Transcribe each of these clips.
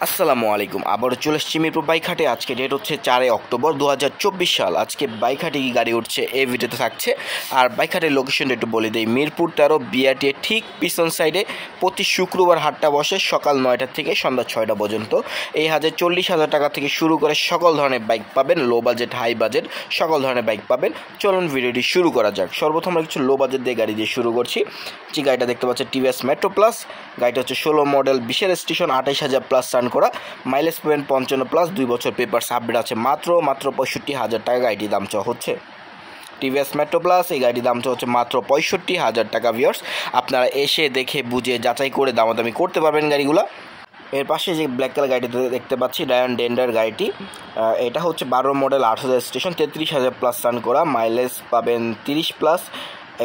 আসসালামু আলাইকুম। আবারও চলে এসেছি মিরপুর বাইক হাটে। আজকে ডেট হচ্ছে 4 অক্টোবর 2024 সাল। আজকে বাইক হাটে কি গাড়ি উঠছে এই ভিডিওতে থাকছে। আর বাইক হাটের লোকেশনটা একটু বলে দিই, মিরপুর 13 বিআরটি ঠিক পিছন সাইডে প্রতি শুক্রবার হাটটা বসে সকাল 9টা থেকে সন্ধ্যা 6টা পর্যন্ত। এই হাটে 40,000 টাকা থেকে শুরু করে সকল ধরনের বাইক পাবেন, লো বাজেট হাই বাজেট সকল ধরনের বাইক পাবেন। চলুন ভিডিওটি শুরু করা যাক। সর্বপ্রথম আমরা কিছু লো বাজেট দিয়ে গাড়ি দিয়ে শুরু করছি। যে গাড়িটা দেখতে পাচ্ছি টিভিএস মেট্রো প্লাস। গাড়িটা হচ্ছে 16 মডেল, 20-এর স্টেশন, 28,000 প্লাস রান করা, মাইলেজ পাবেন 55 প্লাস, 2 বছর পেপার আপডেট আছে। মাত্র 65,000 টাকা গাড়িটির দাম চাওয়া হচ্ছে। টিভিএস মেট্রো প্লাস এই গাড়ির দাম হচ্ছে মাত্র 65,000 টাকা। ভিউয়ার্স, আপনারা এসে দেখে বুঝে যাচাই করে দামাদামি করতে পারবেন গাড়িগুলো। এর পাশে যে ব্ল্যাক কালার গাড়িটি দেখতে পাচ্ছি ডায়ন ডেন্ডার গাড়িটি, এটা হচ্ছে 12 মডেল, 18,000 স্টেশন, 33,000 প্লাস রান করা, মাইলেজ পাবেন 30 প্লাস,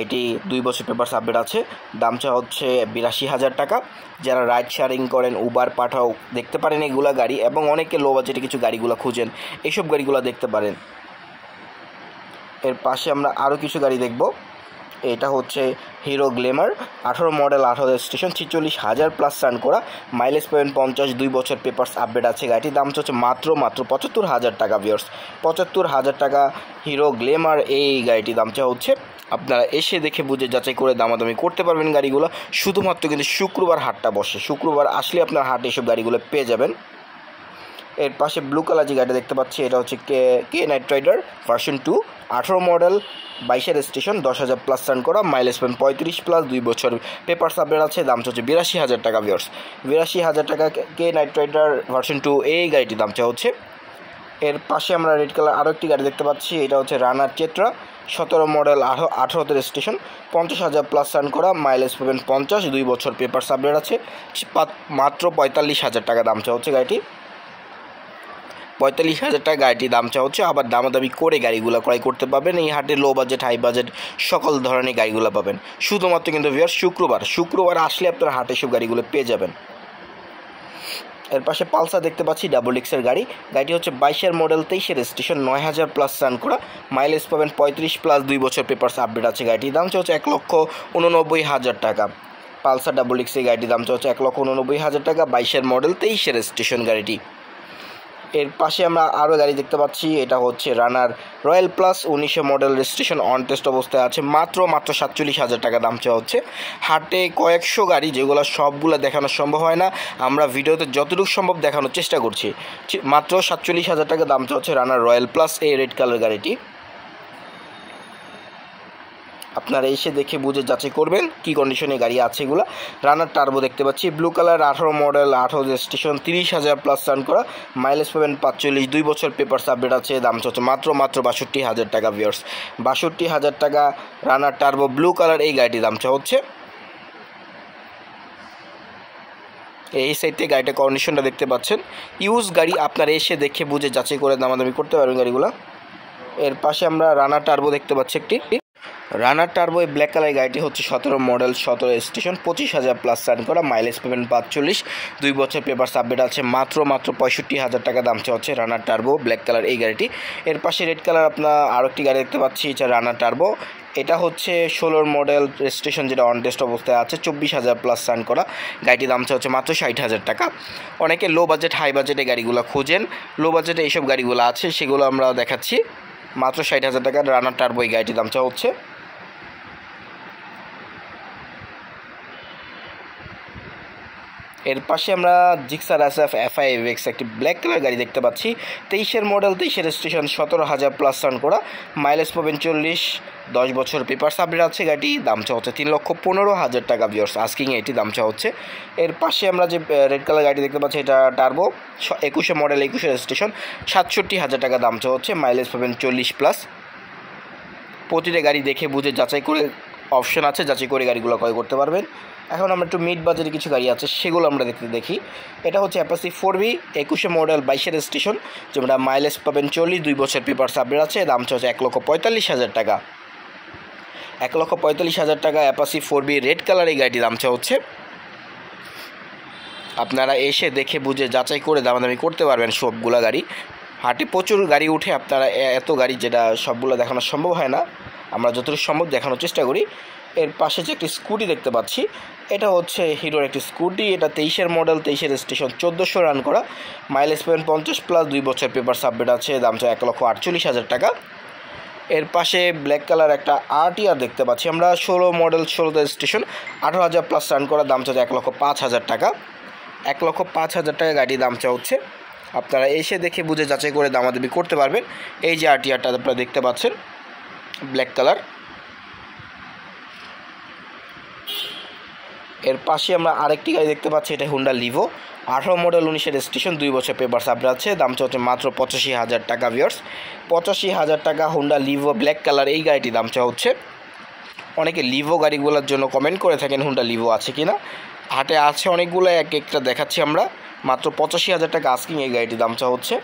এটি 2 বছর পেপার আপডেট আছে। দামটা হচ্ছে 82,000 টাকা। যারা রাইড শেয়ারিং করেন, উবার পাঠাও, দেখতে পারেন এগুলা গাড়ি, এবং অনেকে লো বাজেটে কিছু গাড়িগুলো খুঁজেন, এইসব গাড়িগুলো দেখতে পারেন। এর পাশে আমরা আরও কিছু গাড়ি দেখব। এটা হচ্ছে hero Glamour, 18 model, 18,000 station, 46,000 plus run করা, মাইলেজ পাবেন 50, 2 বছর পেপারস আপডেট আছে। গাড়িটির দাম হচ্ছে মাত্র 75,000 টাকা। ভিউয়ার্স, 75,000 টাকা হিরো গ্ল্যামার এই গাড়িটির দামটা হচ্ছে। আপনারা এসে দেখে বুঝে যাচাই করে দামাদামি করতে পারবেন গাড়িগুলো। শুধুমাত্র কিন্তু শুক্রবার হাটটা বসে, শুক্রবার আসলে আপনার হাটে এসব গাড়িগুলো পেয়ে যাবেন। এর পাশে ব্লু কালার যে গাড়িটা দেখতে পাচ্ছি, এটা হচ্ছে K knight rider version 2, 18 model, 22-এর স্টেশন, 10,000 প্লাস রান করা, মাইলেজ পাবেন 35 প্লাস, 2 বছর পেপারস আপডেট আছে। দাম হচ্ছে 82,000 টাকা। ভিউয়ার্স, 82,000 টাকা কে নাইট রাইডার ভার্সন 2 এই গাড়িটির দামটা হচ্ছে। এর পাশে আমরা রেড কালার আরও একটি গাড়ি দেখতে পাচ্ছি, এটা হচ্ছে রানার চেট্রা, 17 মডেল, 18-তে স্টেশন, 50,000 প্লাস রান করা, মাইলেজ পাবেন 50, 2 বছর পেপারস আপডেট আছে। মাত্র 45,000 টাকা দাম চাওয়া হচ্ছে গাড়িটি। 45,000 টাকা গাড়িটির দাম চাওয়া হচ্ছে। আবার দামাদামি করে গাড়িগুলো ক্রয় করতে পারবেন। এই হাটে লো বাজেট হাই বাজেট সকল ধরনের গাড়িগুলো পাবেন। শুধুমাত্র কিন্তু ভিউয়ার্স শুক্রবার আসলে আপনারা হাটে সব গাড়িগুলো পেয়ে যাবেন। এর পাশে পালসার দেখতে পাচ্ছি, ডাবল এক্সের গাড়ি। গাড়িটি হচ্ছে 22-এর মডেল, 23-এর স্টেশন, 9,000 প্লাস রান করা, মাইলেজ পাবেন 35 প্লাস, 2 বছর পেপারস আপডেট আছে। গাড়িটির দাম হচ্ছে 1,89,000 টাকা। পালসার ডাবল এক্স এই গাড়িটির দাম হচ্ছে 1,89,000 টাকা, 22-এর মডেল, 23-এর স্টেশন গাড়িটি। এর পাশে আমরা আরও গাড়ি দেখতে পাচ্ছি, এটা হচ্ছে runner royal plus, 1900 model, registration on test অবস্থায় আছে। মাত্র 47,000 টাকা দাম চাওয়া হচ্ছে। হাটে কয়েকশো গাড়ি, যেগুলো সবগুলো দেখানো সম্ভব হয় না, আমরা ভিডিওতে যতটুকু সম্ভব দেখানোর চেষ্টা করছি। মাত্র 47,000 টাকা দাম চাওয়া হচ্ছে রানার রয়্যাল প্লাস এই রেড কালার গাড়িটি। আপনারা এসে দেখে বুঝে যাচাই করবেন কী কন্ডিশনে গাড়ি আছে এগুলো। রানার টার্বো দেখতে পাচ্ছি, blue colour, 18 model, 18 station, 30,000 plus run করা, মাইলেজ পাবেন 45, 2 বছর পেপারস আপডেট আছে। দাম হচ্ছে মাত্র 62,000 টাকা। ভিউয়ার্স, 62,000 টাকা রানার টার্বো ব্লু কালার এই গাড়িটির দাম হচ্ছে। এই সাইডে গাড়িটা কন্ডিশনটা দেখতে পাচ্ছেন, ইউজ গাড়ি। আপনারা এসে দেখে বুঝে যাচাই করে দামাদামি করতে পারবেন গাড়িগুলো। এর পাশে আমরা রানার টার্বো দেখতে পাচ্ছি একটি। রানার টার্বো এই ব্ল্যাক কালার গাড়িটি হচ্ছে 17 মডেল, 17 স্টেশন, 25,000 প্লাস রান করা, মাইলেজ পাবেন 45, 2 বছর পেপার আপডেট আছে। মাত্র 65,000 টাকা দাম হচ্ছে রানার টার্বো ব্ল্যাক কালার এই গাড়িটি। এর পাশে রেড কালার আপনার আরও একটি গাড়ি দেখতে পাচ্ছি, এটা রানার টার্বো। এটা হচ্ছে 16 মডেল, রেজিস্ট্রেশন যেটা অন টেস্ট অবস্থায় আছে, 24,000 প্লাস রান করা, গাড়িটির দাম হচ্ছে মাত্র 60,000 টাকা। অনেকে লো বাজেট হাই বাজেটে গাড়িগুলো খোঁজেন, লো বাজেটে এইসব গাড়িগুলো আছে, সেগুলো আমরা দেখাচ্ছি। মাত্র 60,000 টাকা রানার টার্বো এই গাড়িটির দাম হচ্ছে। এর পাশে আমরা জিক্সার SF FIVX একটি ব্ল্যাক কালার গাড়ি দেখতে পাচ্ছি, 23-এর মডেল, 23-এর স্টেশন, 17,000 প্লাস রান করা, মাইলেজ পাবেন 40, 10 বছর পেপারস আপডেট আছে। গাড়ি দাম হচ্ছে 3,15,000 টাকা। ভিউয়ার্স, আস্কিং এটি দাম হচ্ছে। এর পাশে আমরা যে রেড কালার গাড়ি দেখতে পাচ্ছি, এটা টার্বো, 21 মডেল, 21-এর স্টেশন, 67,000 টাকা দাম হচ্ছে, মাইলেজ পাবেন 40 প্লাস। প্রতিটা গাড়ি দেখে বুঝে যাচাই করে অপশন আছে, যাচাই করে গাড়িগুলো ক্রয় করতে পারবেন। এখন আমরা একটু মিড বাজেটে কিছু গাড়ি আছে সেগুলো আমরা দেখি। এটা হচ্ছে অ্যাপাচি 4B, 21 মডেল, 22-এর স্টেশন, যেটা মাইলেজ পাবেন 40, 2 বছর পেপারস আপডেট আছে। দাম হচ্ছে 1,45,000 টাকা। 1,45,000 টাকা অ্যাপাচি 4B রেড কালার এই গাড়িটির দাম হচ্ছে। আপনারা এসে দেখে বুঝে যাচাই করে দামাদামি করতে পারবেন সবগুলো গাড়ি। হাটে প্রচুর গাড়ি উঠে, আপনারা এত গাড়ি যেটা সবগুলো দেখানো সম্ভব হয় না, আমরা যতটুকু সম্ভব দেখানোর চেষ্টা করি। এর পাশে যে একটি স্কুটি দেখতে পাচ্ছি, এটা হচ্ছে হিরোর একটি স্কুটি, এটা 23-এর মডেল, 23-এর রেজিস্ট্রেশন, 1400 রান করা, মাইলেজ পাবেন 50+, 2 বছর পেপার সাবমিট আছে, দাম চাই 1,48,000 টাকা। এর পাশে ব্ল্যাক কালার একটা আরটিআর দেখতে পাচ্ছি আমরা, 16 মডেল, 16 রেজিস্ট্রেশন, 18,000+ রান করা, দাম চাই 1,05,000 টাকা। 1,05,000 টাকা গাড়ির দাম চা হচ্ছে। আপনারা এসে দেখে বুঝে যাচাই করে দামাদামি করতে পারবেন। এই যে আরটিআরটা আপনারা দেখতে পাচ্ছেন ব্ল্যাক কালার। এর পাশে আমরা আরেকটি গাড়ি দেখতে পাচ্ছি, এটা হুন্ডা লিভো, 18 মডেল, 19-এর রেজিস্ট্রেশন, 2 বছর পেপার সাবমিট আছে, দাম হচ্ছে মাত্র 85,000 টাকা। ভিউয়ার্স, 85,000 টাকা হুন্ডা লিভো ব্ল্যাক কালার এই গাড়িটি দাম চা হচ্ছে। অনেকে লিভো গাড়িগুলোর জন্য কমেন্ট করে থাকেন হুন্ডা লিভো আছে কিনা, হাটে আছে অনেকগুলো, এক একটা দেখাচ্ছি আমরা। মাত্র 85,000 টাকা আস্কিং এই গাড়িটির দাম চা হচ্ছে।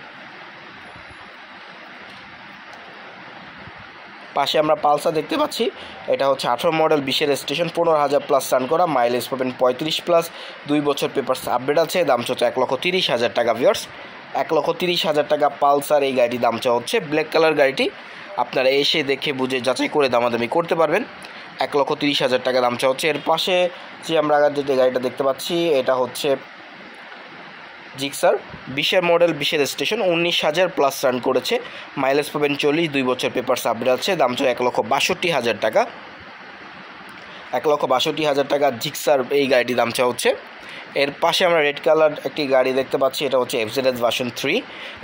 পাশে আমরা পালসার দেখতে পাচ্ছি, এটা হচ্ছে 18 মডেল, 20-এর রেজিস্ট্রেশন, 15,000+ রান করা, মাইলেজ পাবেন 35+, 2 বছর পেপারস আপডেট আছে, দাম হচ্ছে 1,30,000 টাকা। ভিউয়ার্স, 1,30,000 টাকা পালসার এই গাড়িটির দাম চা হচ্ছে। ব্ল্যাক কালার গাড়িটি আপনারা এসে দেখে বুঝে যাচাই করে দামাদামি করতে পারবেন। 1,30,000 টাকা দাম চা হচ্ছে। এর পাশে যে আমরা যে গাড়িটা দেখতে পাচ্ছি, এটা হচ্ছে জিক্সার, 20-এর মডেল, 20-এর রেজিস্ট্রেশন, 19,000+ রান করেছে, মাইলেজ পাবেন 40, 2 বছর পেপার সাবমিট আছে, দাম চা 1,62,000 টাকা। 1,62,000 টাকা জিক্সার এই গাড়িটির দাম চা হচ্ছে। এর পাশে আমরা রেড কালার একটি গাড়ি দেখতে পাচ্ছি, এটা হচ্ছে FZS ভার্সন 3,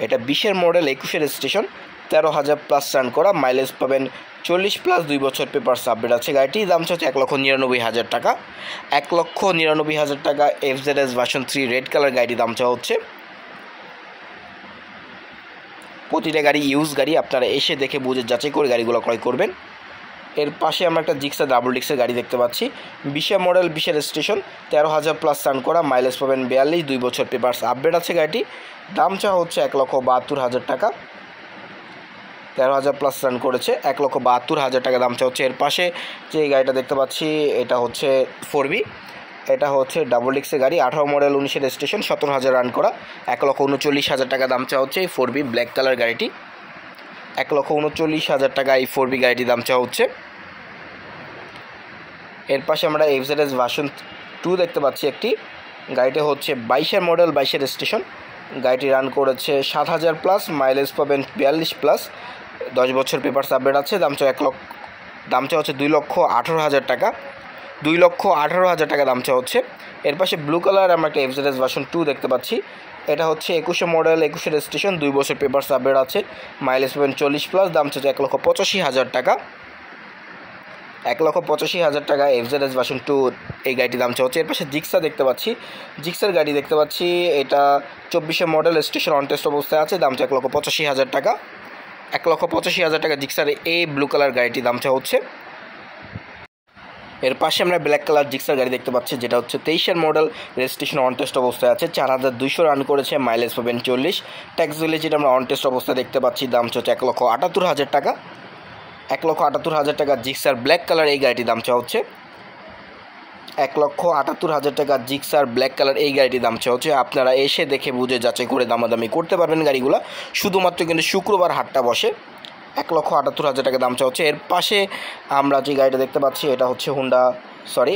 এটা 20-এর মডেল, 21-এর রেজিস্ট্রেশন, 13,000+ রান করা, মাইলেজ পাবেন 40+, 2 বছর পেপার সাবমিট আছে, গাড়িটির দাম হচ্ছে 1,99,000 টাকা। 1,99,000 টাকা FZS ভার্সন 3 রেড কালার গাড়িটির দাম চা হচ্ছে। প্রতিটা গাড়ি ইউজ গাড়ি, আপনারা এসে দেখে বুঝে যাচাই করে গাড়িগুলো ক্রয় করবেন। এর পাশে আমরা একটা জিক্সার ডাবল ডিক্সের গাড়ি দেখতে পাচ্ছি, 20-এর মডেল, 20-এর রেজিস্ট্রেশন, 13,000+ রান করা, মাইলেজ পাবেন 42, 2 বছর পেপারস আপডেট আছে, গাড়িটি দাম চা হচ্ছে 1,72,000 টাকা। 13,000+ রান করেছে, 1,72,000 টাকা দাম চা হচ্ছে। এর পাশে যে গাড়িটা দেখতে পাচ্ছি, এটা হচ্ছে 4B, এটা হচ্ছে ডাবল ডিক্সের গাড়ি, 18 মডেল, 19-এর রেজিস্ট্রেশন, 17,000 রান করা, 1,39,000 টাকা দাম চা হচ্ছে এই 4B ব্ল্যাক কালার গাড়িটি। 1,39,000 টাকা এই 4B গাড়িটির দাম চা হচ্ছে। এর পাশে আমরা FZS ভার্সন 2 দেখতে পাচ্ছি একটি, গাড়িটা হচ্ছে 22-এর মডেল, 22-এর রেজিস্ট্রেশন, গাড়িটি রান করেছে 7,000+, মাইলেজ পাবেন 42+, 10 বছর পেপার সাবমিট আছে, দাম চা হচ্ছে 2,18,000 টাকা। 2,18,000 টাকা দাম চা হচ্ছে। এর পাশে ব্লু কালার আমরা একটা FZS ভার্সন 2 দেখতে পাচ্ছি, এটা হচ্ছে 21-এর মডেল, 21-এর রেজিস্ট্রেশন, 2 বছর পেপার সাবমিট আছে, মাইলেজ পাবেন 40+, দাম চা 1,85,000 টাকা। 1,85,000 টাকা FZS ভার্সন 2 এই গাড়িটির দাম চা হচ্ছে। এর পাশে জিক্সার দেখতে পাচ্ছি, জিক্সার গাড়ি দেখতে পাচ্ছি, এটা 24-এর মডেল, রেজিস্ট্রেশন অন টেস্ট অবস্থায় আছে, দাম চা 1,85,000 টাকা। 1,85,000 টাকা জিক্সার এই ব্লু কালার গাড়িটির দাম চা হচ্ছে। এর পাশে আমরা ব্ল্যাক কালার জিক্সার গাড়ি দেখতে পাচ্ছি, যেটা হচ্ছে 23-এর মডেল, রেজিস্ট্রেশন অন টেস্ট অবস্থায় আছে, 4,200 রান করেছে, মাইলেজ পাবেন 40, ট্যাক্স ভ্যালি যেটা আমরা অন টেস্ট অবস্থায় দেখতে পাচ্ছি, দাম হচ্ছে 1,78,000 টাকা। 1,78,000 টাকা জিক্সার ব্ল্যাক কালার এই গাড়িটির দাম চা হচ্ছে। 1,78,000 টাকা জিক্সার ব্ল্যাক কালার এই গাড়িটির দাম চা হচ্ছে। আপনারা এসে দেখে বুঝে যাচাই করে দামাদামি করতে পারবেন গাড়িগুলো, শুধুমাত্র কিন্তু শুক্রবার হাটটা বসে। 1,78,000 টাকা দাম চা হচ্ছে। এর পাশে আমরা যে গাড়িটা দেখতে পাচ্ছি, এটা হচ্ছে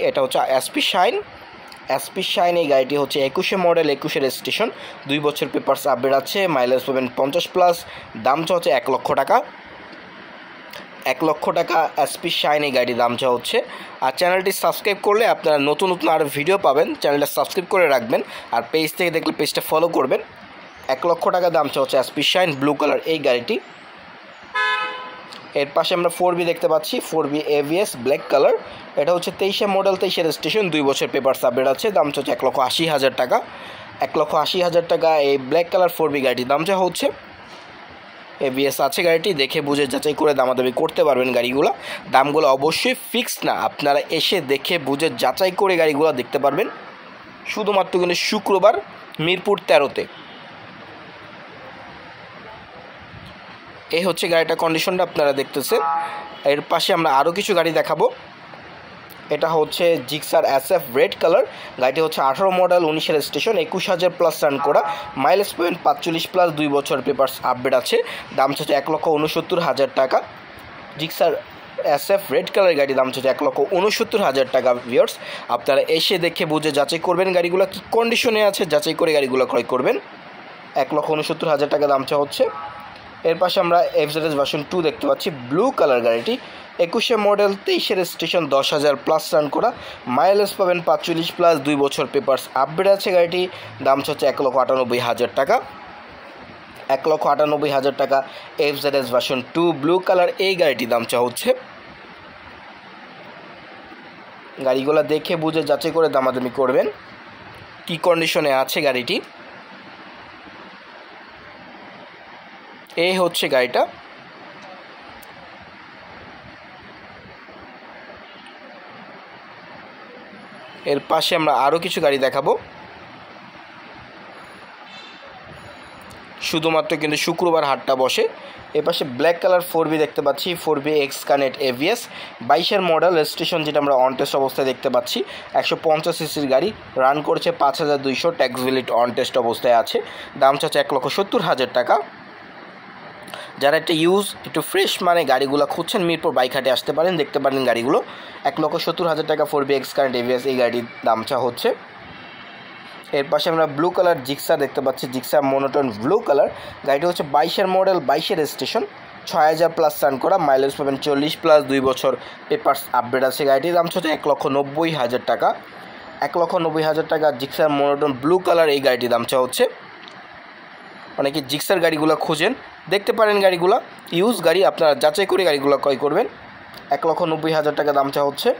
এটা হচ্ছে এসপি শাইন এই গাড়িটি হচ্ছে 21-এর মডেল, 21-এর রেজিস্ট্রেশন, 2 বছর পেপারস আপডেট আছে, মাইলেজ পাবেন 50+, দাম চা হচ্ছে 1 লক্ষ টাকা। 1 লক্ষ টাকা এসপি শাইন এই গাড়ির দাম চা হচ্ছে। আর চ্যানেলটি সাবস্ক্রাইব করলে আপনারা নতুন নতুন আরও ভিডিও পাবেন, চ্যানেলটা সাবস্ক্রাইব করে রাখবেন, আর পেজ থেকে দেখলে পেজটা ফলো করবেন। 1 লক্ষ টাকা দাম চা হচ্ছে এসপি শাইন ব্লু কালার এই গাড়িটি। এর পাশে আমরা 4B দেখতে পাচ্ছি, 4B AVS ব্ল্যাক কালার, এটা হচ্ছে 23-এর মডেল, 23-এর রেজিস্ট্রেশন, 2 বছর পেপার সাবমিট আছে, দাম হচ্ছে 1,80,000 টাকা। 1,80,000 টাকা এই ব্ল্যাক কালার 4B গাড়িটির দাম যা হচ্ছে। AVS আছে গাড়িটি, দেখে বুঝে যাচাই করে দামাদামি করতে পারবেন গাড়িগুলো। দামগুলো অবশ্যই ফিক্সড না, আপনারা এসে দেখে বুঝে যাচাই করে গাড়িগুলো দেখতে পারবেন, শুধুমাত্র কিন্তু শুক্রবার মিরপুর 13-তে। এই হচ্ছে গাড়িটার কন্ডিশনটা আপনারা দেখতেছেন। এর পাশে আমরা আরও কিছু গাড়ি দেখাবো। এটা হচ্ছে জিক্সার SF রেড কালার, গাড়িটি হচ্ছে 18 মডেল, 19-এর রেজিস্ট্রেশন, 21,000+ রান করা, মাইলেজ পাবেন 45+, 2 বছর পেপারস আপডেট আছে, দাম হচ্ছে 1,69,000 টাকা। জিক্সার SF রেড কালারের গাড়ি দাম হচ্ছে 1,69,000 টাকা ভিউয়ার্স। আপনারা এসে দেখে বুঝে যাচাই করবেন গাড়িগুলো কী কন্ডিশনে আছে, যাচাই করে গাড়িগুলো ক্রয় করবেন। 1,69,000 টাকা দাম চা হচ্ছে। এর পাশে আমরা FZS ভার্সন 2 দেখতে পাচ্ছি, ব্লু কালার গাড়িটি, 21 মডেল, 23 রেজিস্ট্রেশন, 10,000 প্লাস রান করা, মাইলেজ পাবেন 45 প্লাস, 2 বছর পেপারস আপডেট আছে। গাড়িটি দাম হচ্ছে 1,98,000 টাকা। 1,98,000 টাকা FZS ভার্সন 2 ব্লু কালার এই গাড়িটি দাম চা হচ্ছে। গাড়িগুলো দেখে বুঝে যাচাই করে দামাদামি করবেন কি কন্ডিশনে আছে গাড়িটি। এই হচ্ছে গাড়িটা। এর পাশে আমরা আরও কিছু গাড়ি দেখাবো, শুধুমাত্র কিন্তু শুক্রবার হাটটা বসে। এ পাশে ব্ল্যাক কালার 4B দেখতে পাচ্ছি, 4B x connect AVS, 22 model, registration যেটা আমরা অন টেস্ট অবস্থায় দেখতে পাচ্ছি, 150 সিসির গাড়ি, রান করছে 5,200, ট্যাক্স ভ্যালিড অন টেস্ট অবস্থায় আছে। দাম চাচ্ছে 1,70,000 টাকা। যারা একটা ইউজ একটু ফ্রেশ মানে গাড়িগুলো খুঁজছেন, মিরপুর বাইক হাটে আসতে পারেন, দেখতে পারেন গাড়িগুলো। 1,70,000 টাকা 4B এক্স কানেক্ট AVS এই গাড়ির দাম চা হচ্ছে। এর পাশে আমরা ব্লু কালার জিক্সার দেখতে পাচ্ছি, জিক্সার মোনোটোন ব্লু কালার, গাড়িটি হচ্ছে 22 মডেল, 22 রেজিস্ট্রেশন, 6,000 প্লাস রান করা, মাইলেজ পাবেন 40 প্লাস, 2 বছর পেপারস আপডেট আছে। গাড়িটির দাম হচ্ছে 1,90,000 টাকা। 1,90,000 টাকা জিক্সার মোনোটোন ব্লু কালার এই গাড়িটির দাম চা হচ্ছে। অনেকে জিক্সার গাড়িগুলো খুঁজেন, দেখতে পারেন গাড়িগুলো ইউজ গাড়ি, আপনারা যাচাই করে গাড়িগুলো ক্রয় করবেন। 1,90,000 টাকা দাম চা হচ্ছে।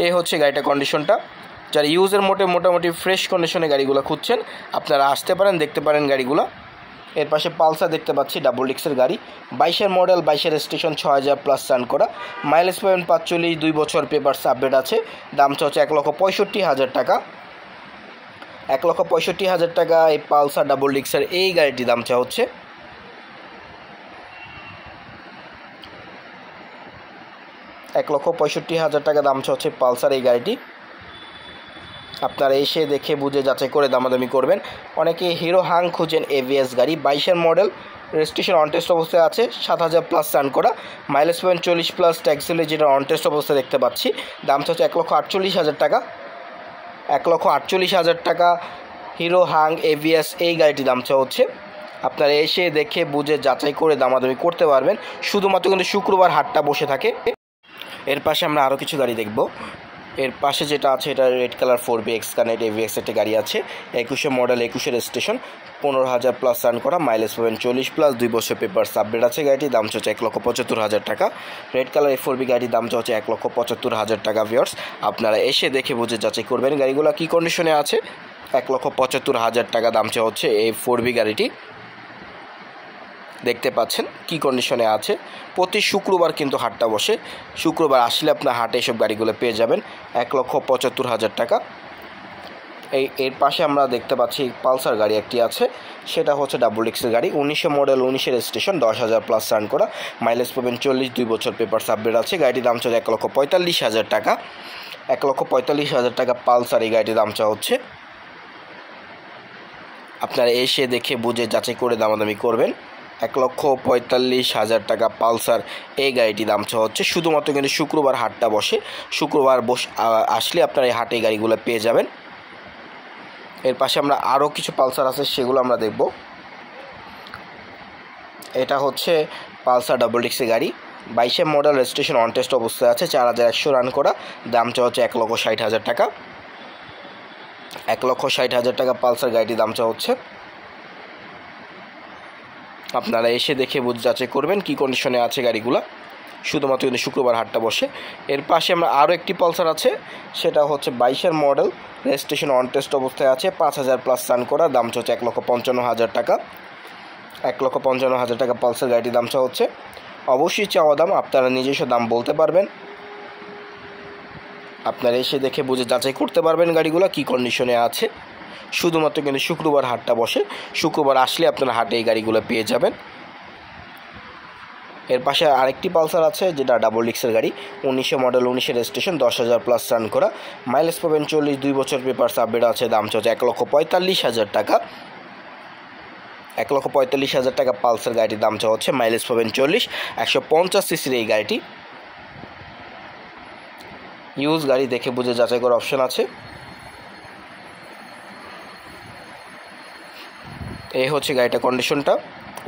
এই হচ্ছে গাড়িটা কন্ডিশনটা। যারা ইউজের মোটামুটি ফ্রেশ কন্ডিশনে গাড়িগুলো খুঁজছেন, আপনারা আসতে পারেন, দেখতে পারেন গাড়িগুলো। এর পাশে পালসার দেখতে পাচ্ছি, ডাবল ডিক্সের গাড়ি, 22 মডেল, 22 রেজিস্ট্রেশন, 6,000 প্লাস রান করা, মাইলেজ পাবেন 45, 2 বছর পেপারস আপডেট আছে। দাম হচ্ছে 1,65,000 টাকা। 1,65,000 টাকা এই পালসার ডাবল ডিক্সের এই গাড়িটির দাম চা হচ্ছে। 1,65,000 টাকা দাম হচ্ছে পালসার এই গাড়িটি। আপনারা এসে দেখে বুঝে যাচাই করে দামাদামি করবেন। অনেকে হিরো হাং খুঁজেন AVS গাড়ি, 22 মডেল, রেজিস্ট্রেশন অন টেস্ট অবস্থায় আছে, 7,000 প্লাস রান করা, মাইলেজ পাবেন 40 প্লাস, ট্যাক্স ভ্যালিড যেটা অন টেস্ট অবস্থায় দেখতে পাচ্ছি। দাম হচ্ছে 1,48,000 টাকা। 1,48,000 টাকা হিরো হাং AVS এই গাড়িটির দাম হচ্ছে। আপনারা এসে দেখে বুঝে যাচাই করে দামাদামি করতে পারবেন। শুধুমাত্র কিন্তু শুক্রবার হাটটা বসে থাকে। এর পাশে আমরা আরও কিছু গাড়ি দেখব। এর পাশে যেটা আছে এটা red colour 4B x connect AVS একটা গাড়ি আছে, 21 মডেল, 21 রেজিস্ট্রেশন, 15,000 প্লাস রান করা, মাইলেজ পাবেন 40 প্লাস, 2 বছর পেপারস আপডেট আছে। গাড়িটির দাম হচ্ছে 1,75,000 টাকা। রেড কালার 4B গাড়ির দাম হচ্ছে 1,75,000 টাকা ভিউয়ার্স। আপনারা এসে দেখে বুঝে যাচাই করবেন গাড়িগুলো কী কন্ডিশনে আছে। 1,75,000 টাকা দাম হচ্ছে এই 4B গাড়িটি। দেখতে পাচ্ছেন কি কন্ডিশনে আছে। প্রতি শুক্রবার কিন্তু হাটটা বসে, শুক্রবার আসলে আপনার হাটে এসব গাড়িগুলো পেয়ে যাবেন। 1,75,000 টাকা। এর পাশে আমরা দেখতে পাচ্ছি পালসার গাড়ি একটি আছে, সেটা হচ্ছে ডাবল ডিক্সের গাড়ি, 19 মডেল, 19 রেজিস্ট্রেশন, 10,000 প্লাস রান করা, মাইলেজ পাবেন 40, 2 বছর পেপারস আপডেট আছে। গাড়িটির দাম হচ্ছে 1,45,000 টাকা। 1,45,000 টাকা পালসার এই গাড়িটির দাম চা হচ্ছে। আপনারা এসে দেখে বুঝে যাচাই করে দামাদামি করবেন। 1,45,000 টাকা পালসার এই গাড়িটির দাম হচ্ছে। শুধুমাত্র কিন্তু শুক্রবার হাটটা বসে, শুক্রবার আসলে আপনারা এই হাটে গাড়িগুলো পেয়ে যাবেন। এর পাশে আমরা আরও কিছু পালসার আছে, সেগুলো আমরা দেখব। এটা হচ্ছে পালসার ডাবল ডিক্সের গাড়ি, 22 মডেল, রেজিস্ট্রেশন অন টেস্ট অবস্থায় আছে, 4,100 রান করা, দাম হচ্ছে 1,60,000 টাকা। 1,60,000 টাকা পালসার গাড়িটির দাম হচ্ছে। আপনারা এসে দেখে বুঝে যাচাই করবেন কী কন্ডিশনে আছে গাড়িগুলো। শুধুমাত্র কিন্তু শুক্রবার হাটটা বসে। এর পাশে আমরা আরও একটি পালসার আছে, সেটা হচ্ছে 22 মডেল, রেজিস্ট্রেশন অন টেস্ট অবস্থায় আছে, 5,000 প্লাস রান করা, দাম হচ্ছে 1,55,000 টাকা। 1,55,000 টাকা পালসার গাড়িটির দাম হচ্ছে। অবশ্যই চাওয়া দাম, আপনারা নিজস্ব দাম বলতে পারবেন। আপনারা এসে দেখে বুঝে যাচাই করতে পারবেন গাড়িগুলো কী কন্ডিশনে আছে। শুধুমাত্র কিন্তু শুক্রবার হাটটা বসে, শুক্রবার আসলে আপনারা হাটে এই গাড়িগুলো পেয়ে যাবেন। এর পাশে আরেকটি পালসার আছে, যেটা ডাবল ডিক্সের গাড়ি, 19 মডেল, 19 রেজিস্ট্রেশন, 10,000 প্লাস রান করা, মাইলেজ পাবেন 40, 2 বছর পেপারস আপডেট আছে। দাম হচ্ছে 1,45,000 টাকা। 1,45,000 টাকা পালসার গাড়িটির দাম চাওয়া হচ্ছে, মাইলেজ পাবেন 40, 150 সিসির এই গাড়িটি। ইউজ গাড়ি দেখে বুঝে যাচাই করার অপশন আছে। এই হচ্ছে গাড়িটা কন্ডিশনটা।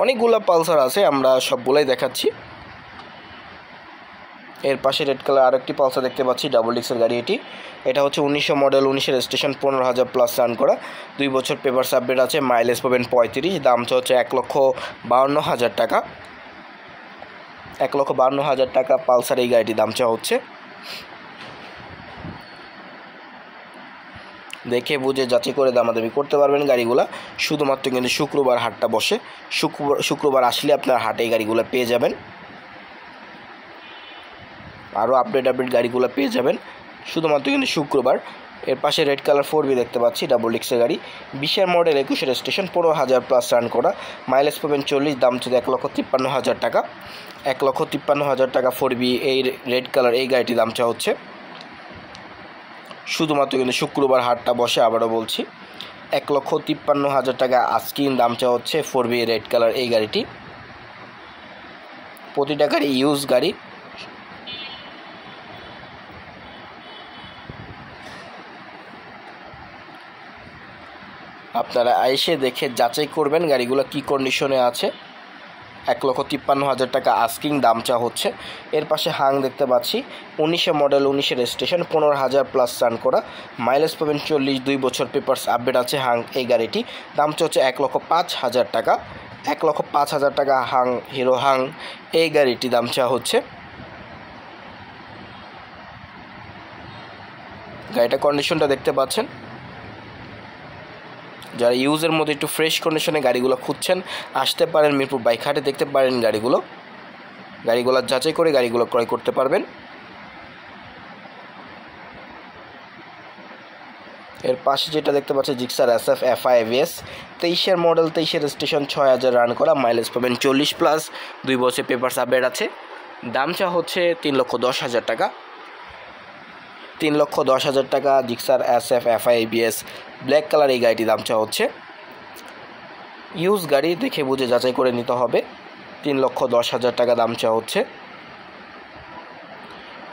অনেকগুলো পালসার আছে, আমরা সবগুলাই দেখাচ্ছি। এর পাশে রেড কালার আরেকটি পালসার দেখতে পাচ্ছি, ডাবল ডিক্সের গাড়ি এটি। এটা হচ্ছে 1900 মডেল, 19-এর রেজিস্ট্রেশন, 15,000 প্লাস রান করা, 2 বছর পেপার আপডেট আছে, মাইলেজ পাবেন 35, দাম হচ্ছে 1,52,000 টাকা। 1,52,000 টাকা পালসার এই গাড়িটির দাম চাওয়া হচ্ছে। দেখে বুঝে যাচাই করে দামাদামি করতে পারবেন গাড়িগুলো। শুধুমাত্র কিন্তু শুক্রবার হাটটা বসে, শুক্রবার আসলে আপনার হাটে এই গাড়িগুলো পেয়ে যাবেন। আরও আপডেট গাড়িগুলো পেয়ে যাবেন শুধুমাত্র কিন্তু শুক্রবার। এর পাশে রেড কালার 4B দেখতে পাচ্ছি, ডাবল ডিক্সের গাড়ি, 20-এর মডেল, 21-এর রেজিস্ট্রেশন, 15,000 প্লাস রান করা, মাইলেজ পাবেন 40, দাম হচ্ছে 1,53,000 টাকা। 1,53,000 টাকা 4B এই রেড কালার এই গাড়িটির দাম চাওয়া হচ্ছে। শুধুমাত্র কিন্তু শুক্রবার হাটটা বসে, আবারও বলছি 1,53,000 টাকা আস্কিং দাম চাওয়া হচ্ছে 4B রেড কালার এই গাড়িটি। প্রতিটা গাড়ি ইউজ গাড়ি। আপনারা এসে দেখে যাচাই করবেন গাড়িগুলো কী কন্ডিশনে আছে। 1,53,000 টাকা আস্কিং দাম চা হচ্ছে। এর পাশে হাং দেখতে পাচ্ছি, 1900 মডেল, 19-এর রেজিস্ট্রেশন, 15,000 প্লাস রান করা, মাইলেজ পাবেন 40, 2 বছর পেপারস আপডেট আছে হাং এই গাড়িটি। দাম হচ্ছে 1,05,000 টাকা। 1,05,000 টাকা হাং, হিরো হাং এই গাড়িটি দাম চা হচ্ছে। গাড়িটা কন্ডিশনটা দেখতে পাচ্ছেন। যারা ইউজের মধ্যে একটু ফ্রেশ কন্ডিশনে গাড়িগুলো খুঁজছেন, আসতে পারেন মিরপুর বাইক হাটে, দেখতে পারেন গাড়িগুলো যাচাই করে গাড়িগুলো ক্রয় করতে পারবেন। এর পাশে যেটা দেখতে পাচ্ছি, জিক্সার SF FI ABS, 23-এর মডেল, 23-এর রেজিস্ট্রেশন, 6,000 রান করা, মাইলেজ পাবেন 40 প্লাস, 2 বছর পেপারস আপডেট আছে। দাম চা হচ্ছে 3,10,000 টাকা। 3,10,000 টাকা Gixxer SF FI ABS black colour এই গাড়িটির দাম চা হচ্ছে। ইউজ গাড়ি দেখে বুঝে যাচাই করে নিতে হবে। 3,10,000 টাকা দাম চা হচ্ছে।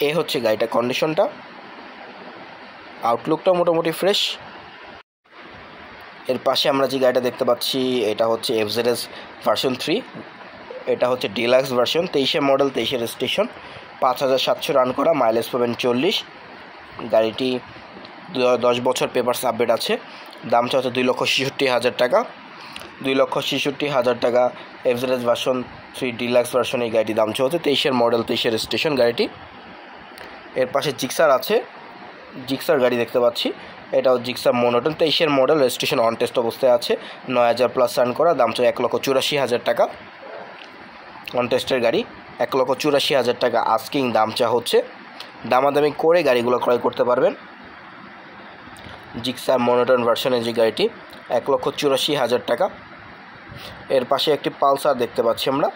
এই হচ্ছে গাড়িটা কন্ডিশনটা। আউটলুকটা মোটামুটি ফ্রেশ। এর পাশে আমরা যে গাড়িটা দেখতে পাচ্ছি, এটা হচ্ছে FZS ভার্সন 3। এটা হচ্ছে ডিলাক্স ভার্সন, 23-এর মডেল, 23-এর রেজিস্ট্রেশন, 5,700 রান করা, মাইলেজ পাবেন 40। গাড়িটি 10 বছর পেপারস আপডেট আছে। দাম হচ্ছে 2,66,000 টাকা। 2,66,000 টাকা FZS ভার্সন 3 ডিলাক্স ভার্সন এই গাড়িটির দাম হচ্ছে। 23-এর মডেল, 23-এর রেজিস্ট্রেশন গাড়িটি। এর পাশে জিক্সার আছে, জিক্সার গাড়ি দেখতে পাচ্ছি। এটাও জিক্সার মোনোটন, 23-এর মডেল, রেজিস্ট্রেশন অন টেস্ট অবস্থায় আছে, 9,000 প্লাস রান করা, দাম হচ্ছে 1,84,000 টাকা। অন টেস্টের গাড়ি, 1,84,000 টাকা আস্কিং দাম চা হচ্ছে। দামাদামি করে গাড়িগুলো ক্রয় করতে পারবেন। জিক্সার মোনোটন ভার্সনের যে গাড়িটি, 1,84,000 টাকা। এর পাশে একটি পালসার দেখতে পাচ্ছি আমরা।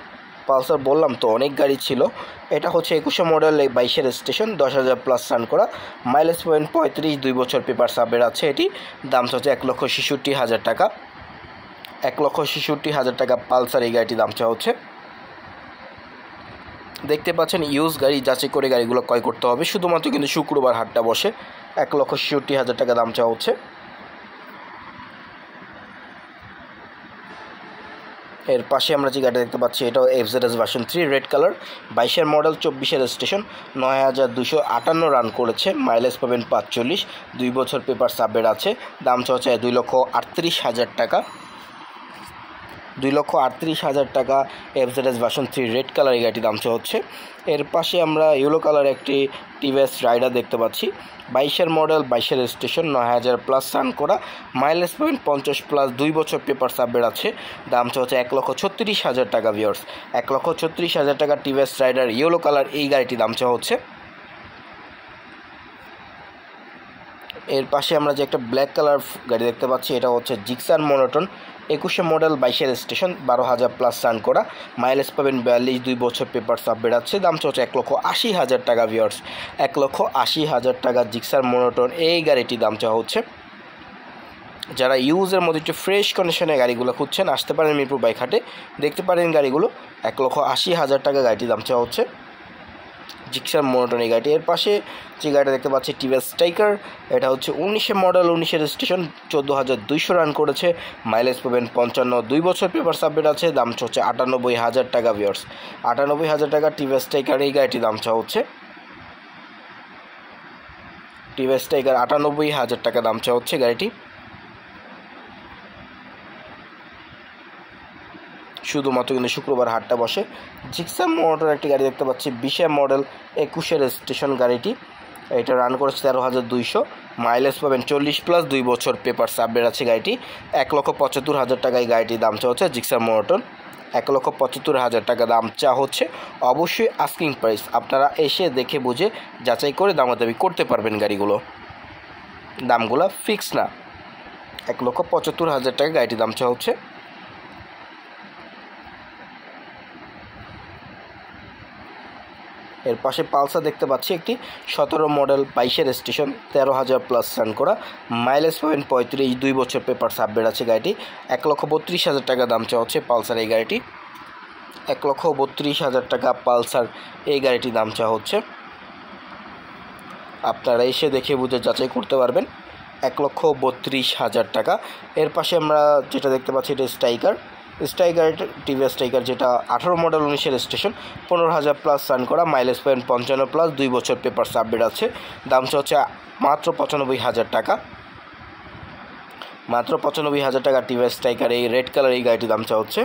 পালসার বললাম তো অনেক গাড়ি ছিল। এটা হচ্ছে 21-এ মডেল, 22-এর রেজিস্ট্রেশন, 10,000 প্লাস রান করা, মাইলেজ পাবেন 35, 2 বছর পেপার আপডেট আছে এটি। দাম হচ্ছে 1,66,000 টাকা। 1,66,000 টাকা পালসার এই গাড়িটির দাম চা হচ্ছে। দেখতে পাচ্ছেন ইউজ গাড়ি যাচাই করে গাড়িগুলো ক্রয় করতে হবে। শুধুমাত্র কিন্তু শুক্রবার হাটটা বসে। 1,66,000 টাকা দাম চা হচ্ছে। এর পাশে আমরা যে গাড়িটা দেখতে পাচ্ছি, এটাও FZS ভার্সন 3 রেড কালার, 22-এর মডেল, 24-এর রেজিস্ট্রেশন, 9,258 রান করেছে, মাইলেজ পাবেন 45, 2 বছর পেপার আপডেট আছে। দাম হচ্ছে 2,38,000 টাকা। 2,38,000 টাকা FZS ভার্সন 3 রেড কালার এই গাড়িটির দাম হচ্ছে। এর পাশে আমরা ইয়েলো কালার একটি টিভিএস রাইডার দেখতে পাচ্ছি, 22-এর মডেল, 22-এর রেজিস্ট্রেশন, 9,000 প্লাস রান করা, মাইলেজ পাবেন 50 প্লাস, 2 বছর পেপার আপডেট আছে। দাম হচ্ছে 1,36,000 টাকা ভিউয়ার্স। 1,36,000 টাকা টিভিএস রাইডার ইয়েলো কালার এই গাড়িটির দাম হচ্ছে। এর পাশে আমরা যে একটা ব্ল্যাক কালার গাড়ি দেখতে পাচ্ছি, এটা হচ্ছে জিক্সার মোনোটন, 21-এ মডেল, 22-এর রেজিস্ট্রেশন, 12,000 প্লাস রান করা, মাইলেজ পাবেন 42, 2 বছর পেপার আপডেট আছে। দাম হচ্ছে 1,80,000 টাকা ভিউয়ার্স। 1,80,000 টাকা জিক্সার মোনোটন এই গাড়িটির দাম চাওয়া হচ্ছে। যারা ইউজের মধ্যে একটু ফ্রেশ কন্ডিশনে গাড়িগুলো খুঁজছেন আসতে পারেন মিরপুর বাইক হাটে, দেখতে পারেন গাড়িগুলো। 1,80,000 টাকা গাড়িটির দাম চাওয়া হচ্ছে, জিক্সার মোনোটন এই গাড়িটি। এর পাশে যে গাড়িটা দেখতে পাচ্ছি টিভিএস স্ট্রাইকার, এটা হচ্ছে 19-এর মডেল, 19-এর রেজিস্ট্রেশন, 14,200 রান করেছে, মাইলেজ পাবেন 55, 2 বছর পেপার সাবমিট আছে, দাম হচ্ছে 98,000 টাকা ভিউয়ার্স। 98,000 টাকা টিভিএস স্ট্রাইকার এই গাড়িটির দাম চাওয়া হচ্ছে, টিভিএস স্ট্রাইকার 98,000 টাকা দাম চাওয়া হচ্ছে গাড়িটি। শুধুমাত্র কিন্তু শুক্রবার হাটটা বসে। জিক্সার মোটর একটি গাড়ি দেখতে পাচ্ছি, 20-এর মডেল, 21-এর রেজিস্ট্রেশন গাড়িটি, এটা রান করেছে 13,200, মাইলেজ পাবেন 40+, 2 বছর পেপার সাবমিট আছে গাড়িটি। 1,75,000 টাকা এই গাড়িটির দাম চা হচ্ছে জিক্সার মোটর, 1,75,000 টাকা দাম চা হচ্ছে। অবশ্যই আস্কিং প্রাইস, আপনারা এসে দেখে বুঝে যাচাই করে দামাদামি করতে পারবেন গাড়িগুলো, দামগুলো ফিক্স না। 1,75,000 টাকা গাড়িটির দাম চা হচ্ছে। এর পাশে পালসার দেখতে পাচ্ছি একটি 17 মডেল, 22-এর রেজিস্ট্রেশন, 13,000+ রান করা, মাইলেজ পাবেন 35, 2 বছর পেপার সাবমিট আছে গাড়িটি। 1,32,000 টাকা দাম চাওয়া হচ্ছে পালসার এই গাড়িটি, 1,32,000 টাকা পালসার এই গাড়িটির দাম চাওয়া হচ্ছে। আপনারা এসে দেখে বুঝে যাচাই করতে পারবেন, 1,32,000 টাকা। এর পাশে আমরা যেটা দেখতে পাচ্ছি এটা স্ট্রাইকার, টিভিএস স্ট্রাইকার, যেটা 18 মডেল, 19-এর রেজিস্ট্রেশন, 15,000+ রান করা, মাইলেজ পাবেন 55+, 2 বছর পেপার সাবমিট আছে, দাম হচ্ছে মাত্র 95,000 টাকা, মাত্র 95,000 টাকা টিভিএস স্ট্রাইকার এই রেড কালার এই গাড়িটির দাম চা হচ্ছে।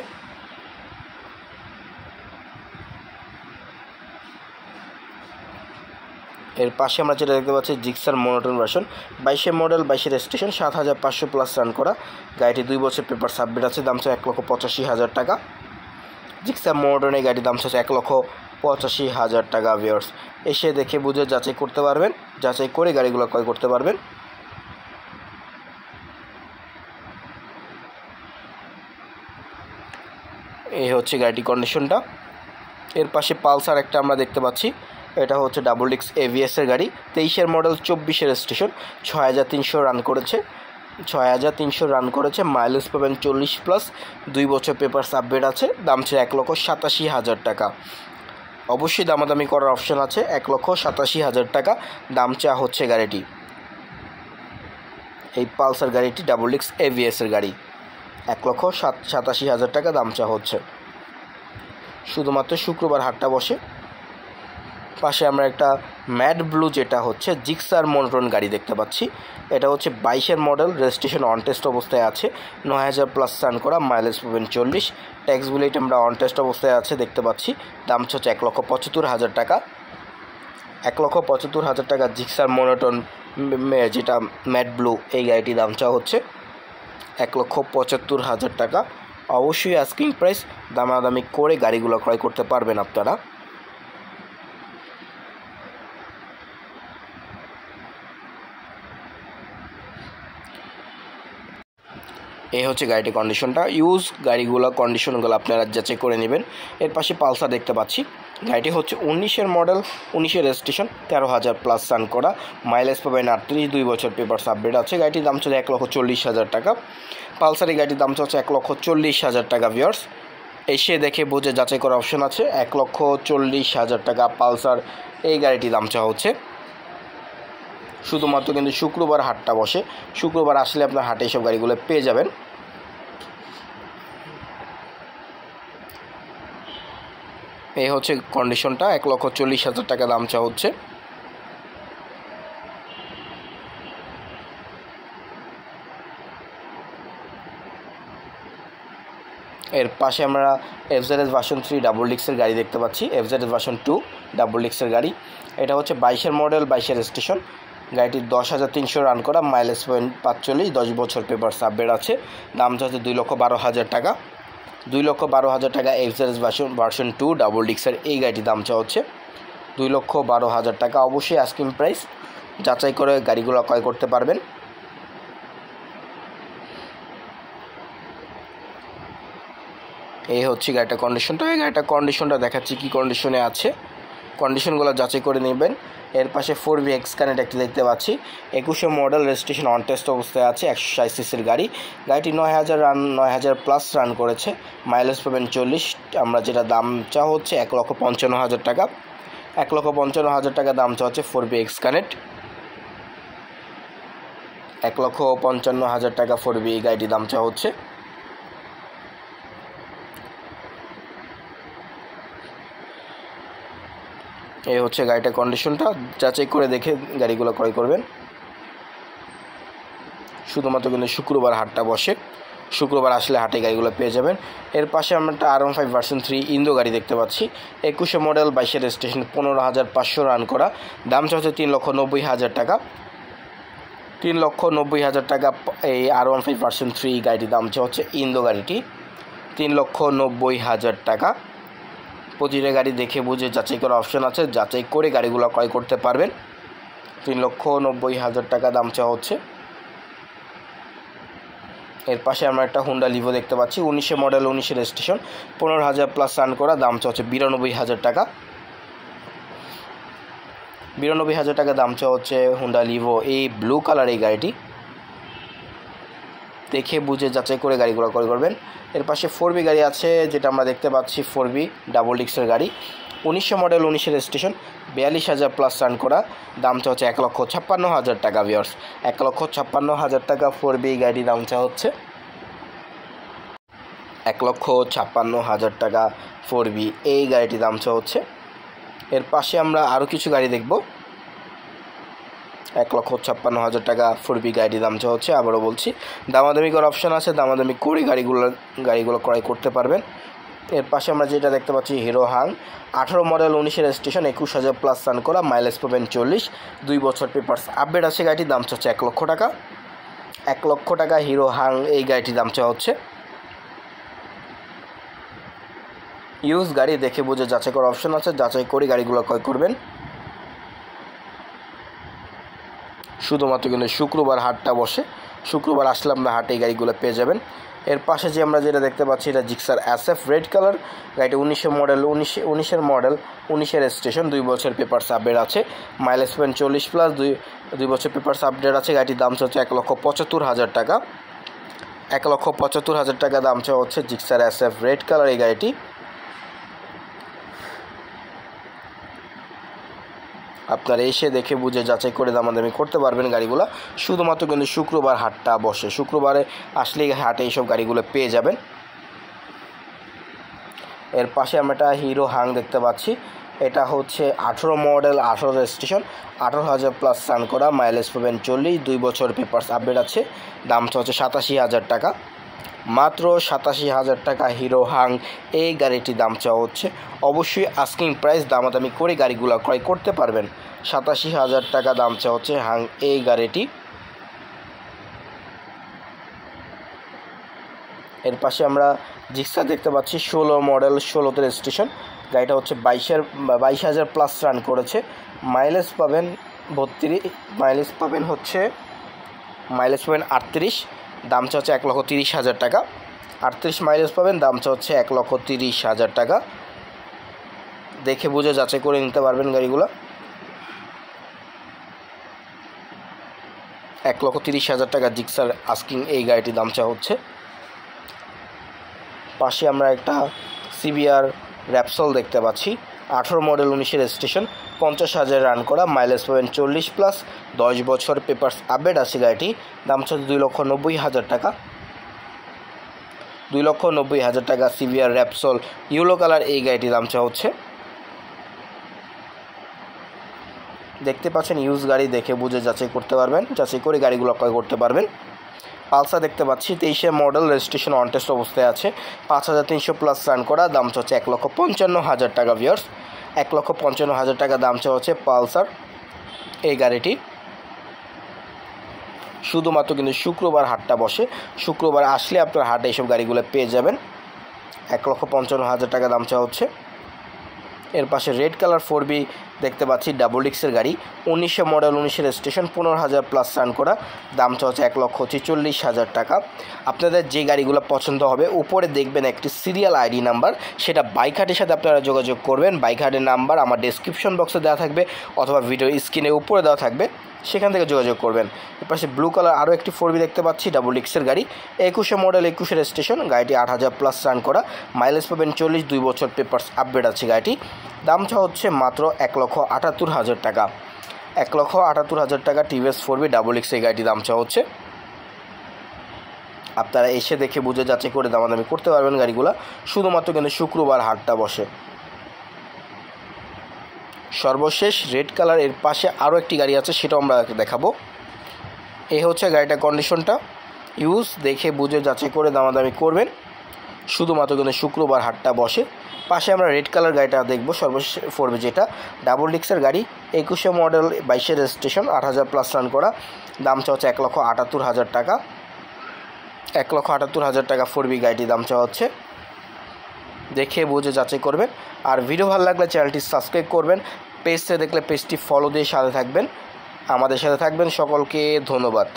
এর পাশে আমরা যেটা দেখতে পাচ্ছি জিক্সার মোনোটন ভার্সন, 22-এর মডেল, 22-এর রেজিস্ট্রেশন, 7,500+ রান করা গাড়িটি, 2 বছর পেপার সাবমিট আছে, দাম হচ্ছে 1,85,000 টাকা। জিক্সার মোনোটন এই গাড়ির দাম হচ্ছে 1,85,000 টাকা ভিউয়ার্স। এসে দেখে বুঝে যাচাই করতে পারবেন, যাচাই করে গাড়িগুলো ক্রয় করতে পারবেন। এই হচ্ছে গাড়িটির কন্ডিশনটা। এর পাশে পালসার একটা আমরা দেখতে পাচ্ছি, এটা হচ্ছে ডাবল ডিক্স এভিএসের গাড়ি, 23-এর মডেল, 24-এর রেজিস্ট্রেশন, 6,300 রান করেছে, 6,300 রান করেছে, মাইলেজ পাবেন 40+, 2 বছর পেপার সাবমিট আছে, দাম হচ্ছে 1,87,000 টাকা। অবশ্যই দামাদামি করার অপশান আছে, 1,87,000 টাকা দাম চা হচ্ছে গাড়িটি, এই পালসার গাড়িটি ডাবল ডিক্স এভিএসের গাড়ি, 1,87,000 টাকা দাম চা হচ্ছে। শুধুমাত্র শুক্রবার হাটটা বসে। পাশে আমরা একটা ম্যাট ব্লু, যেটা হচ্ছে জিক্সার মোনোটন গাড়ি দেখতে পাচ্ছি, এটা হচ্ছে 22-এর মডেল, রেজিস্ট্রেশন অন টেস্ট অবস্থায় আছে, 9,000+ রান করা, মাইলেজ পাবেন 40, ট্যাক্স বুলেট আমরা অন টেস্ট অবস্থায় আছে দেখতে পাচ্ছি, দাম হচ্ছে 1,75,000 টাকা, 1,75,000 টাকা জিক্সার মোনোটন যেটা ম্যাট ব্লু এই গাড়িটির দাম চাওয়া হচ্ছে 1,75,000 টাকা। অবশ্যই আস্কিং প্রাইস, দামাদামি করে গাড়িগুলো ক্রয় করতে পারবেন আপনারা। এই হচ্ছে গাড়িটির কন্ডিশনটা, ইউজ গাড়িগুলো কন্ডিশনগুলো আপনারা যাচাই করে নেবেন। এর পাশে পালসার দেখতে পাচ্ছি, গাড়িটি হচ্ছে 19-এর মডেল, 19-এর রেজিস্ট্রেশন, 13,000+ রান করা, মাইলেজ পাবেন 38, 2 বছর পেপার সাবমিট আছে, গাড়িটির দাম হচ্ছে 1,40,000 টাকা। পালসার এই গাড়িটির দাম হচ্ছে 1,40,000 টাকা ভিউয়ার্স। এসে দেখে বুঝে যাচাই করার অপশন আছে, 1,40,000 টাকা পালসার এই গাড়িটির দাম চাওয়া হচ্ছে। শুধুমাত্র কিন্তু শুক্রবার হাটটা বসে, শুক্রবার আসলে আপনার হাটে এইসব গাড়িগুলো পেয়ে যাবেন। এই হচ্ছে কন্ডিশনটা, 1,40,000 টাকা দাম চা হচ্ছে। এর পাশে আমরা এফজেডএস ভার্সন 3 ডাবল ডিক্সের গাড়ি দেখতে পাচ্ছি, এফজেডএস ভার্সন 2 ডাবল ডিক্সের গাড়ি, এটা হচ্ছে 22-এর মডেল, 22-এর রেজিস্ট্রেশন, গাড়িটির 10,300 রান করা, মাইলেজ পাবেন 45, 10 বছর পেপার সাবমিট আছে, দাম হচ্ছে 2,12,000 টাকা, 2,12,000 টাকা এফজেডএস ভার্সন 2 ডাবল ডিক্সের এই গাড়িটির দাম চা হচ্ছে 2,12,000 টাকা। অবশ্যই আস্কিং প্রাইস, যাচাই করে গাড়িগুলো ক্রয় করতে পারবেন। এই হচ্ছে গাড়িটার কন্ডিশনটা, এই গাড়িটার কন্ডিশনটা দেখাচ্ছি কী কন্ডিশনে আছে, কন্ডিশনগুলো যাচাই করে নেবেন। এর পাশে 4B এক্সকানেক্ট একটি দেখতে পাচ্ছি, 21 মডেল, রেজিস্ট্রেশন অন টেস্ট অবস্থায় আছে, 160 সিসির গাড়ি। গাড়িটি 9000 প্লাস রান করেছে, মাইলেজ পাবেন 40। আমরা যেটা দাম চা হচ্ছে 1,55,000 টাকা, 1,55,000 টাকা দাম চা হচ্ছে 4B এক্সকানেক্ট, 1,55,000 টাকা 4B এই গাড়িটির দাম চা হচ্ছে। এই হচ্ছে গাড়িটার কন্ডিশনটা, যাচাই করে দেখে গাড়িগুলো ক্রয় করবেন। শুধুমাত্র কিন্তু শুক্রবার হাটটা বসে, শুক্রবার আসলে হাটে গাড়িগুলো পেয়ে যাবেন। এর পাশে আমরা একটা R15 ভার্সন 3 ইন্দো গাড়ি দেখতে পাচ্ছি, 21 মডেল, 22 রেজিস্ট্রেশন, 15,500 রান করা, দাম হচ্ছে 3,90,000 টাকা, 3,90,000 টাকা এই R15 ভার্সন 3 গাড়িটির দাম হচ্ছে ইন্দো গাড়িটি, 3,90,000 টাকা। প্রতিটা গাড়ি দেখে বুঝে যাচাই করার অপশন আছে, যাচাই করে গাড়িগুলো ক্রয় করতে পারবেন। 3,90,000 টাকা দাম চা হচ্ছে। এর পাশে আমরা একটা হুন্ডা লিভো দেখতে পাচ্ছি, 19 মডেল, 19 রেজিস্ট্রেশন, 15,000 প্লাস রান করা, দাম চা হচ্ছে 92,000 টাকা, 92,000 টাকা দাম চা হচ্ছে হুন্ডা লিভো এই ব্লু কালার এই গাড়িটি। দেখে বুঝে যাচাই করে গাড়িগুলো ক্রয় করবেন। এর পাশে 4B গাড়ি আছে, যেটা আমরা দেখতে পাচ্ছি 4B ডাবল ডিক্সের গাড়ি, 19 মডেল, 19 রেজিস্ট্রেশন, 42,000 প্লাস রান করা, দাম চা হচ্ছে 1,56,000 টাকা। ভিউয়ার্স, 1,56,000 টাকা 4B গাড়ির দাম চা হচ্ছে, 1,56,000 টাকা 4B এই গাড়িটির দাম চা হচ্ছে। এর পাশে আমরা আরও কিছু গাড়ি দেখব, 1,56,000 টাকা 4B গাড়ির দাম চা হচ্ছে। আবারও বলছি, দামাদামি করার অপশান আছে, দামাদামি করে গাড়িগুলো ক্রয় করতে পারবেন। এর পাশে আমরা যেটা দেখতে পাচ্ছি hero Hang, 18 model, 19 registration, 21,000 plus run করা, মাইলেজ পাবেন 40, 2 বছর পেপারস আপডেট আছে গাড়িটির দাম হচ্ছে 1 লক্ষ টাকা, 1 লক্ষ টাকা হিরো হাং এই গাড়িটির দাম চা হচ্ছে। ইউজ গাড়ি দেখে বুঝে যাচাই করার অপশন আছে, যাচাই করে গাড়িগুলো ক্রয় করবেন। শুধুমাত্র কিন্তু শুক্রবার হাটটা বসে, শুক্রবার আসলে আমরা হাটে এই গাড়িগুলো পেয়ে যাবেন। এর পাশে যে আমরা যেটা দেখতে পাচ্ছি, এটা জিক্সার SF রেড কালার, গাড়িটি 19 মডেল, 19 মডেল, 19 রেজিস্ট্রেশন, 2 বছর পেপারস আপডেট আছে, মাইলেজ পাবেন 40 প্লাস, 2 বছর পেপারস আপডেট আছে। গাড়িটির দাম হচ্ছে 1,75,000 টাকা, 1,75,000 টাকা দাম হচ্ছে জিক্সার SF রেড কালার এই গাড়িটি। আপনারা এসে দেখে বুঝে যাচাই করে দামাদামি করতে পারবেন গাড়িগুলো। শুধুমাত্র কিন্তু শুক্রবার হাটটা বসে, শুক্রবারে আসলেই হাটে এইসব গাড়িগুলো পেয়ে যাবেন। এর পাশে আমরা একটা হিরো হাং দেখতে পাচ্ছি, এটা হচ্ছে 18 মডেল, 18 রেজিস্ট্রেশন, 18,000 প্লাস রান করা, মাইলেজ পাবেন 40, 2 বছর পেপারস আপডেট আছে, দাম হচ্ছে 87,000 টাকা, মাত্র 87,000 টাকা হিরো হাং এই গাড়িটির দাম চাওয়া হচ্ছে। অবশ্যই আস্কিং প্রাইস, দামাদামি করে গাড়িগুলো ক্রয় করতে পারবেন। 87,000 টাকা দাম চাওয়া হচ্ছে হাং এই গাড়িটি। এর পাশে আমরা জিক্সার দেখতে পাচ্ছি, 16 মডেল, 16তে রেজিস্ট্রেশন, গাড়িটা হচ্ছে 22,000 প্লাস রান করেছে, মাইলেজ পাবেন 32, মাইলেজ পাবেন 38, দাম হচ্ছে 1,30,000 টাকা, 38 মাইলেজ পাবেন, দাম হচ্ছে 1,30,000 টাকা। দেখে বুঝে যাচাই করে নিতে পারবেন গাড়িগুলো। 1,30,000 টাকা জিক্সার আস্কিং এই গাড়িটির দাম চা হচ্ছে। পাশে আমরা একটা CBR র্যাপসল দেখতে পাচ্ছি, 18 মডেল, 19 রেজিস্ট্রেশন, 50,000 রান করা, মাইলেজ পাবেন 40 প্লাস, 10 বছর পেপারস আপডেট আছে গাড়িটি, দাম হচ্ছে 2,90,000 টাকা, 2,90,000 টাকা CBR র্যাপসল ইয়েলো কালার এই গাড়িটির দাম চা হচ্ছে। দেখতে পাচ্ছেন ইউজ গাড়ি, দেখে বুঝে যাচাই করতে পারবেন, যাচাই করে গাড়িগুলো ক্রয় করতে পারবেন। পালসার দেখতে পাচ্ছি, 23 মডেল, রেজিস্ট্রেশন অন টেস্ট অবস্থায় আছে, 5,300 প্লাস রান করা, দাম হচ্ছে 1,55,000 টাকা। ভিউয়ার্স, 1,55,000 টাকা দাম হচ্ছে পালসার এই গাড়িটি। শুধুমাত্র কিন্তু শুক্রবার হাটটা বসে, শুক্রবার আসলে আপনার হাটে এইসব গাড়িগুলো পেয়ে যাবেন। 1,55,000 টাকা দাম হচ্ছে। এর পাশে রেড কালার 4B দেখতে পাচ্ছি ডাবল ডিক্সের গাড়ি, 1900 মডেল, 19-এর রেজিস্ট্রেশন, 15,000 প্লাস রান করা, দাম হচ্ছে 1,46,000 টাকা। আপনাদের যে গাড়িগুলো পছন্দ হবে উপরে দেখবেন একটি সিরিয়াল আইডি নাম্বার, সেটা বাইক হাটের সাথে আপনারা যোগাযোগ করবেন। বাইক হাটের নাম্বার আমার ডেসক্রিপশন বক্সে দেওয়া থাকবে অথবা ভিডিওর স্ক্রিনের উপরে দেওয়া থাকবে, সেখান থেকে যোগাযোগ করবেন। এর পাশে ব্লু কালার আরও একটি 4B দেখতে পাচ্ছি, ডাবল ডিক্সের গাড়ি, 2100 মডেল, 21-এর রেজিস্ট্রেশন, গাড়িটি 8,000 প্লাস রান করা, মাইলেজ পাবেন 40, 2 বছর পেপারস আপডেট আছে গাড়িটি। দাম হচ্ছে মাত্র 1,78,000 টাকা। 1,78,000 টাকা টিভিএস 4B ডাবল ডিক্স এই গাড়িটির দাম হচ্ছে। আপনারা এসে দেখে বুঝে যাচাই করে দামাদামি করতে পারবেন গাড়িগুলো, শুধুমাত্র কিন্তু শুক্রবার হাটটা বসে। সর্বশেষ রেড কালার এর পাশে আরও একটি গাড়ি আছে, সেটাও আমরা দেখাবো। এই হচ্ছে গাড়িটার কন্ডিশনটা, ইউজ দেখে বুঝে যাচাই করে দামাদামি করবেন, শুধুমাত্র কিন্তু শুক্রবার হাটটা বসে। পাশে আমরা রেড কালার গাড়িটা দেখব, সর্বশেষ 4B যেটা ডাবল ডিক্সের গাড়ি, 2100 মডেল, 22-এর রেজিস্ট্রেশন, 8,000 প্লাস রান করা, দাম হচ্ছে 1,78,000 টাকা। 1,78,000 টাকা 4B গাড়িটির দাম হচ্ছে। দেখে বুঝে যাচাই করবেন। আর ভিডিও ভালো লাগলে চ্যানেলটি সাবস্ক্রাইব করবেন, পেজে দেখলে পেজটি ফলো দিয়ে সাথে থাকবেন, আমাদের সাথে থাকবেন। সকলকে ধন্যবাদ।